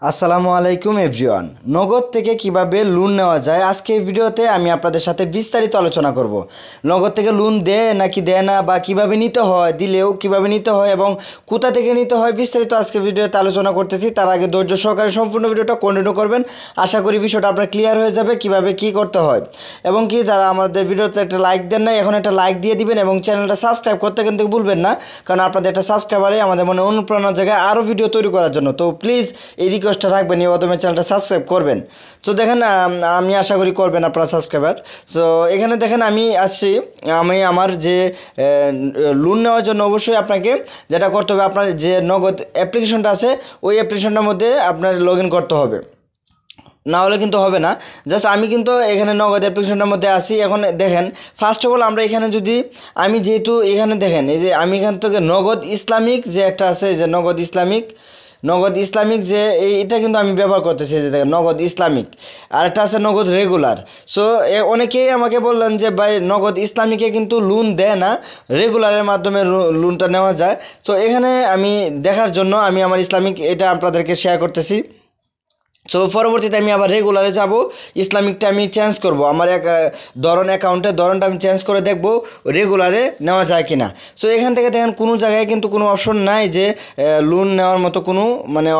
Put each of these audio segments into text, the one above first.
আসসালামু আলাইকুম এভরিওয়ান। নগদ থেকে কিভাবে লোন নেওয়া যায় আজকের ভিডিওতে আমি আপনাদের সাথে বিস্তারিত আলোচনা করব। নগদ থেকে লোন দেয় নাকি দেয় না, বা কিভাবে নিতে হয়, দিলেও কিভাবে নিতে হয় এবং কোথা থেকে নিতে হয়, বিস্তারিত আজকের ভিডিওতে আলোচনা করতেছি। তার আগে ধৈর্য সহকারে সম্পূর্ণ ভিডিওটা কন্টিনিউ করবেন। আশা করি বিষয়টা আপনার ক্লিয়ার হয়ে যাবে কিভাবে কি করতে হয়। এবং কি যারা আমাদের ভিডিওতে একটা লাইক দেন না, এখন একটা লাইক দিয়ে দিবেন এবং চ্যানেলটা সাবস্ক্রাইব করতে কিন্তু ভুলবেন না, কারণ আপনাদের একটা সাবস্ক্রাইবারে আমাদের মনে অনুপ্রেরণার জায়গায় আরও ভিডিও তৈরি করার জন্য। তো প্লিজ এই রিকোয়েস্টটা রাখবেন, এই প্রথমে চ্যানেলটা সাবস্ক্রাইব করবেন। তো দেখেন, আমি আশা করি করবেন আপনারা সাবস্ক্রাইবার। সো এখানে দেখেন আমি আসছি, আমি আমার যে লোন নেওয়ার জন্য অবশ্যই আপনাকে যেটা করতে হবে, আপনার যে নগদ অ্যাপ্লিকেশনটা আছে ওই অ্যাপ্লিকেশনটার মধ্যে আপনার লগ ইন করতে হবে, না হলে কিন্তু হবে না। জাস্ট আমি কিন্তু এখানে নগদ অ্যাপ্লিকেশনটার মধ্যে আসি। এখন দেখেন, ফার্স্ট অফ অল আমরা এখানে যদি আমি যেহেতু এখানে দেখেন এই যে আমি এখান থেকে নগদ ইসলামিক যে একটা আছে, যে নগদ ইসলামিক যে এটা কিন্তু আমি ব্যবহার করতেছি, যে দেখেন নগদ ইসলামিক। আর একটা আছে নগদ রেগুলার। সো অনেকেই আমাকে বললেন যে ভাই নগদ ইসলামিকে কিন্তু লোন দেয় না, রেগুলারের মাধ্যমে লোনটা নেওয়া যায়। তো এখানে আমি দেখার জন্য আমি আমার ইসলামিক এটা আপনাদেরকে শেয়ার করতেছি। সো পরবর্তীতে আমি আবার রেগুলারে যাব, ইসলামিকটা আমি চেঞ্জ করব, আমার এক অ্যাকাউন্টের ধরনটা আমি চেঞ্জ করে দেখব রেগুলারে নেওয়া যায় কিনা। সো এখান থেকে দেখেন কোনো জায়গায় কিন্তু কোনো অপশন নাই যে লোন নেওয়ার মতো কোনো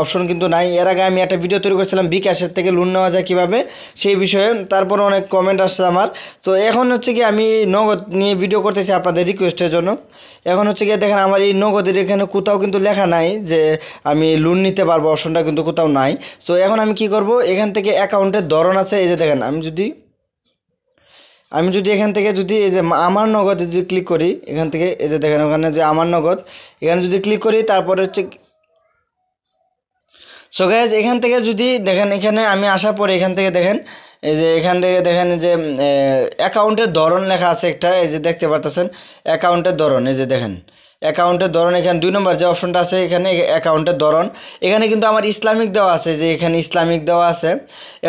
অপশন কিন্তু নাই। এর আগে আমি একটা ভিডিও তৈরি করেছিলাম বিকাশের থেকে লোন নেওয়া যায় কীভাবে, সেই বিষয়ে তারপরে অনেক কমেন্ট আসছে আমার। তো এখন হচ্ছে কি আমি নগদ নিয়ে ভিডিও করতেছি আপনাদের রিকোয়েস্টের জন্য। এখন হচ্ছে গিয়ে দেখেন আমার এই নগদের এখানে কোথাও কিন্তু লেখা নাই যে আমি লোন নিতে পারবো, অপশনটা কিন্তু কোথাও নাই। সো এখন আমি কি করব, এখান থেকে অ্যাকাউন্টের ধরন আছে, এই যে দেখেন আমি যদি এখান থেকে যদি এই যে আমার নগদ যদি ক্লিক করি, এখান থেকে এই যে দেখেন ওখানে যে আমার নগদ, এখানে যদি ক্লিক করি তারপরে হচ্ছে। সো গাইজ এখান থেকে যদি দেখেন, এখানে আমি আসার পরে এখান থেকে দেখেন এই যে এখান থেকে দেখেন যে অ্যাকাউন্টের ধরন লেখা আছে একটা, এই যে দেখতে পারতেছেন অ্যাকাউন্টের ধরন, এই যে দেখেন অ্যাকাউন্টের ধরন। এখানে 2 নম্বর যে অপশনটা আছে এখানে অ্যাকাউন্টের ধরন, এখানে কিন্তু আমার ইসলামিক দেওয়া আছে, যে এখানে ইসলামিক দেওয়া আছে।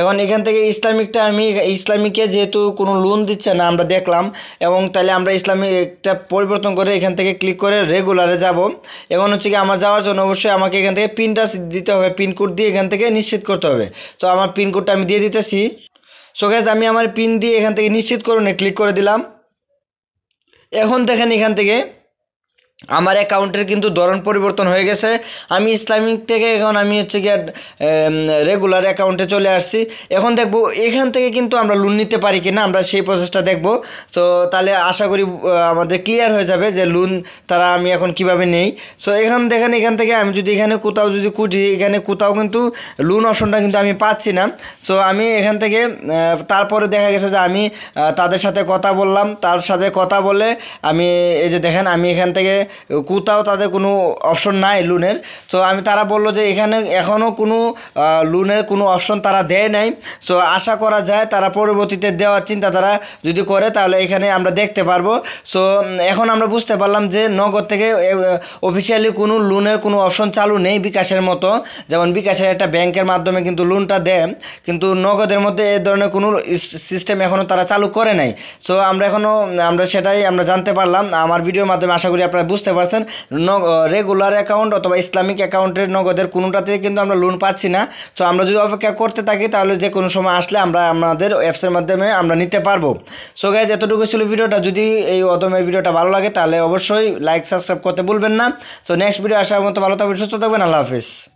এখন এখান থেকে ইসলামিকটা আমি ইসলামিকে যেহেতু কোনো লোন দিচ্ছে না আমরা দেখলাম, এবং তাহলে আমরা ইসলামিকটা পরিবর্তন করে এখান থেকে ক্লিক করে রেগুলারে যাব। এখন হচ্ছে কি আমার যাওয়ার জন্য অবশ্যই আমাকে এখান থেকে পিনটা দিতে হবে, পিনকোড দিয়ে এখান থেকে নিশ্চিত করতে হবে। তো আমার পিনকোডটা আমি দিয়ে দিতেছি। সো গাইজ আমি আমার পিন দিয়ে এখান থেকে নিশ্চিত করুন ক্লিক করে দিলাম। এখন দেখেন এখান থেকে আমার অ্যাকাউন্টের কিন্তু ধরন পরিবর্তন হয়ে গেছে। আমি ইসলামিক থেকে এখন আমি হচ্ছে গিয়ে রেগুলার অ্যাকাউন্টে চলে আসছি। এখন দেখব এখান থেকে কিন্তু আমরা লোন নিতে পারি কি না, আমরা সেই প্রসেসটা দেখব। তো তাহলে আশা করি আমাদের ক্লিয়ার হয়ে যাবে যে লোন তারা আমি এখন কিভাবে নেই। সো এখান দেখেন, এখান থেকে আমি যদি এখানে কোথাও যদি খুঁজি, এখানে কোথাও কিন্তু লোন অপশনটা কিন্তু আমি পাচ্ছি না। সো আমি এখান থেকে তারপরে দেখা গেছে যে আমি তাদের সাথে কথা বললাম, তার সাথে কথা বলে আমি এই যে দেখেন আমি এখান থেকে কোথাও তাদের কোনো অপশন নাই লোনের। তো তারা বললো যে এখানে এখনও কোনো লোনের কোনো অপশন তারা দেয় নাই। সো আশা করা যায় তারা পরবর্তীতে দেওয়ার চিন্তা তারা যদি করে তাহলে এখানে আমরা দেখতে পারবো। সো এখন আমরা বুঝতে পারলাম যে নগদ থেকে অফিসিয়ালি কোনো লোনের কোনো অপশন চালু নেই বিকাশের মতো, যেমন বিকাশের একটা ব্যাংকের মাধ্যমে কিন্তু লোনটা দেয়, কিন্তু নগদের মধ্যে এ ধরনের কোনো সিস্টেম এখনও তারা চালু করে নাই। সো আমরা সেটাই জানতে পারলাম আমার ভিডিওর মাধ্যমে। আশা করি আপনারা বুঝতে পারছেন রেগুলার অ্যাকাউন্ট অথবা ইসলামিক অ্যাকাউন্টের নগদের কোনোটাতে কিন্তু আমরা লোন পাচ্ছি না। সো আমরা যদি অপেক্ষা করতে থাকি তাহলে যে কোনো সময় আসলে আমরা আমাদের অ্যাপসের মাধ্যমে আমরা নিতে পারবো। সো গাইজ এতটুকু ছিল ভিডিওটা। যদি এই অদমের ভিডিওটা ভালো লাগে তাহলে অবশ্যই লাইক সাবস্ক্রাইব করতে ভুলবেন না। সো নেক্সট ভিডিও আসার মতো ভালো থাকবেন, সুস্থ থাকবেন, আল্লাহ হাফিজ।